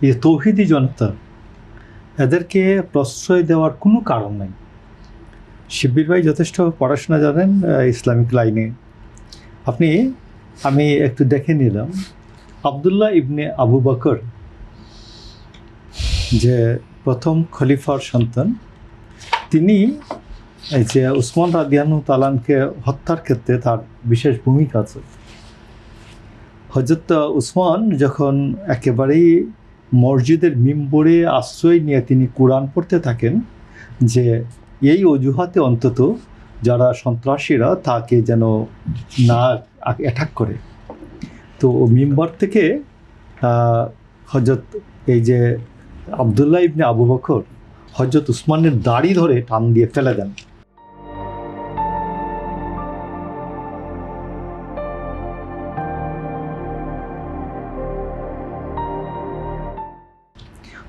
এই তৌহিদি জনতা, এদেরকে প্রশ্রয় দেওয়ার কোনো কারণ নাই। শিব্বির ভাই যথেষ্ট পড়াশোনা জানেন ইসলামিক লাইনে। আমি একটু দেখে নিলাম, আবদুল্লাহ ইবনে আবু বকর যে প্রথম খলিফার সন্তান, তিনি এই যে উসমান রাদিয়াল্লাহু তাআলাকে হত্যার ক্ষেত্রে তার বিশেষ ভূমিকা আছে। হযরত উসমান যখন একেবারেই মসজিদের মিম্বরে আশ্রয় নিয়ে তিনি কোরআন পড়তে থাকেন, যে এই অজুহাতে অন্তত যারা সন্ত্রাসীরা তাকে যেন না অ্যাটাক করে, তো মিম্বর থেকে হযরত এই যে আবদুল্লাহ ইবনে আবু বকর হযরত উসমানের দাড়ি ধরে টান দিয়ে ফেলে দেন।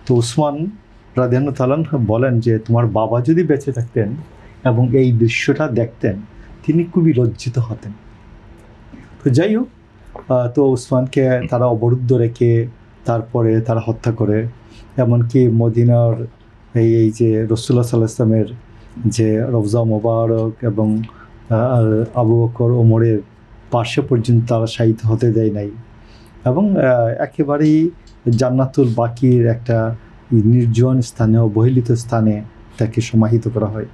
তো উসমান রাদিয়াল্লাহু তাআলা বলেন যে তোমার বাবা যদি বেঁচে থাকতেন এবং এই দৃশ্যটা দেখতেন, তিনি খুবই লজ্জিত হতেন। তো যাই হোক, তো উসমানকে তারা অবরুদ্ধ রেখে তারপরে তারা হত্যা করে। এমনকি মদিনার এই যে রাসূলুল্লাহ সাল্লাল্লাহু আলাইহি ওয়াসাল্লামের যে রওজা মোবারক এবং আবু বকর ওমরের পাশে পর্যন্ত তারা শায়িত হতে দেয় নাই, এবং একেবারেই জান্নাতুল বাকির একটা নির্জন স্থানে, অবহেলিত স্থানে তাকে সমাহিত করা হয়।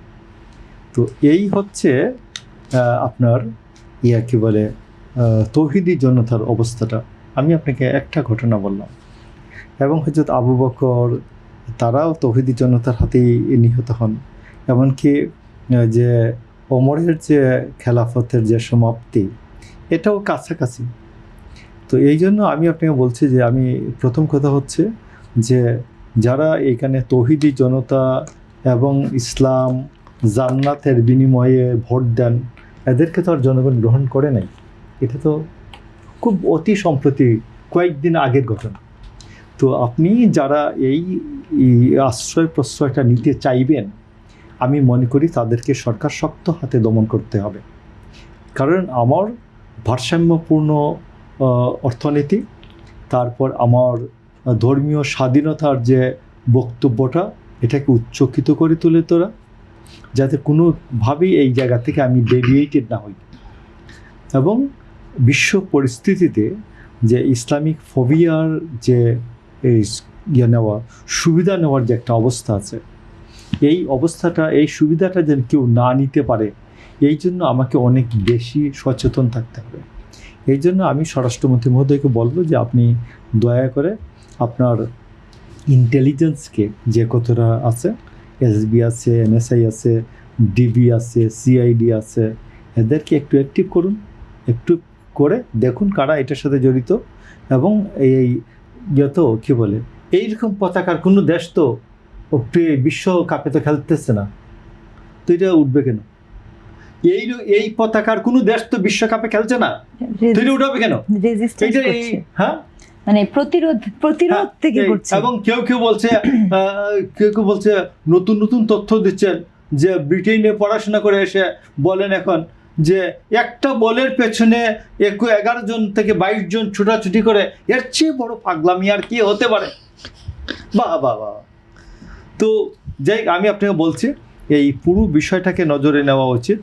তো এই হচ্ছে আপনার কি বলে তৌহিদি জনতার অবস্থাটা। আমি আপনাকে একটা ঘটনা বললাম, এবং হযরত আবু বকর তারাও তৌহিদি জনতার হাতেই নিহত হন। এমনকি যে ওমরের যে খেলাফতের যে সমাপ্তি, এটাও কাছাকাছি। তো এই জন্য আমি আপনাকে বলছি যে আমি প্রথম কথা হচ্ছে যে যারা এখানে তৌহিদি জনতা এবং ইসলাম জান্নাতের বিনিময়ে ভোট দেন, এদেরকে তো আর জনগণ গ্রহণ করে নাই। এটা তো খুব অতি সম্প্রতি কয়েকদিন আগের ঘটনা। তো আপনি যারা এই আশ্রয় প্রশ্রয়টা নিতে চাইবেন, আমি মনে করি তাদেরকে সরকার শক্ত হাতে দমন করতে হবে। কারণ আমার ভারসাম্যপূর্ণ অর্থনীতি, তারপর আমার ধর্মীয় স্বাধীনতার যে বক্তব্যটা, এটাকে উচ্চকিত করে তুলে তোলা, যাতে কোনোভাবেই এই জায়গা থেকে আমি ডেভিয়েটেড না হই। এবং বিশ্ব পরিস্থিতিতে যে ইসলামিক ফোবিয়ার যে নেওয়া, সুবিধা নেওয়ার যে একটা অবস্থা আছে, এই অবস্থাটা, এই সুবিধাটা যেন কেউ না নিতে পারে, এই জন্য আমাকে অনেক বেশি সচেতন থাকতে হবে। এই জন্য আমি স্বরাষ্ট্রমন্ত্রী মহোদয়কে বলবো যে আপনি দয়া করে আপনার ইন্টেলিজেন্সকে, যে কতটা আছে, এসবি আছে, এনএসআই আছে, ডিবি আছে, সিআইডি আছে, এদেরকে একটু অ্যাক্টিভ করুন। একটু করে দেখুন কারা এটার সাথে জড়িত। এবং এই তো কী বলে, এইরকম পতাকার কোনো দেশ তো বিশ্বকাপে তো খেলতেছে না, তো এটা উঠবে কেন? এই পতাকার কোনো দেশ তো বিশ্বকাপে খেলছে না, তো এটা উঠাবে কেন? হ্যাঁ, মানে প্রতিরোধ থেকে করছে। এবং কেউ কেউ বলছে নতুন নতুন তথ্য দিচ্ছেন যে ব্রিটেনে পড়াশোনা করে এসে বলেন এখন যে একটা বলের পেছনে 11 জন থেকে 22 জন ছোটাছুটি করে, এর চেয়ে বড় পাগলামি আর কি হতে পারে? বাহ বাহ বাহ। তো যাই, আমি আপনাকে বলছি এই পুরো বিষয়টাকে নজরে নেওয়া উচিত।